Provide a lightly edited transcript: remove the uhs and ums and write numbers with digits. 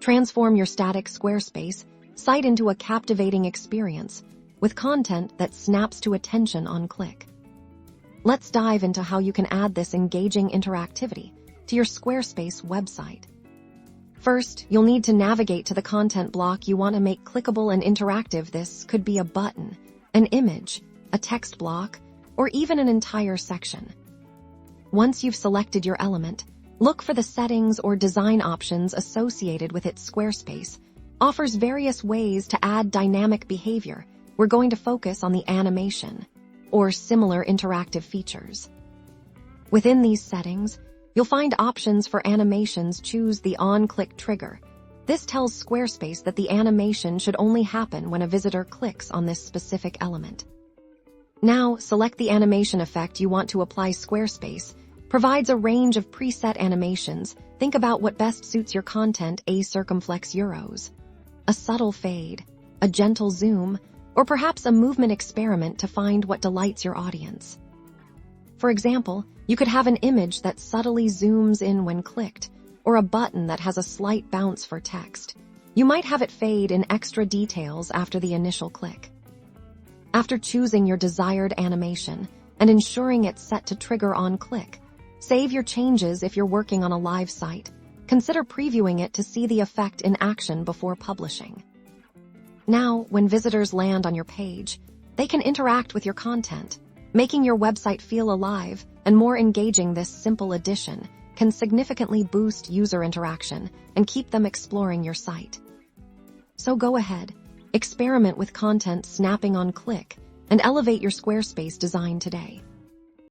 Transform your static Squarespace site into a captivating experience with content that snaps to attention on click. Let's dive into how you can add this engaging interactivity to your Squarespace website. First, you'll need to navigate to the content block you want to make clickable and interactive. This could be a button, an image, a text block, or even an entire section. Once you've selected your element, look for the settings or design options associated with it. Squarespace offers various ways to add dynamic behavior. We're going to focus on the animation or similar interactive features. Within these settings, you'll find options for animations. Choose the on-click trigger. This tells Squarespace that the animation should only happen when a visitor clicks on this specific element. Now, select the animation effect you want to apply. Squarespace provides a range of preset animations. Think about what best suits your content. A circumflex euros, a subtle fade, a gentle zoom, or perhaps a movement experiment to find what delights your audience. For example, you could have an image that subtly zooms in when clicked, or a button that has a slight bounce for text. You might have it fade in extra details after the initial click. After choosing your desired animation and ensuring it's set to trigger on click, save your changes. If you're working on a live site, consider previewing it to see the effect in action before publishing. Now, when visitors land on your page, they can interact with your content, making your website feel alive and more engaging. This simple addition can significantly boost user interaction and keep them exploring your site. So go ahead, experiment with content snapping on click, and elevate your Squarespace design today.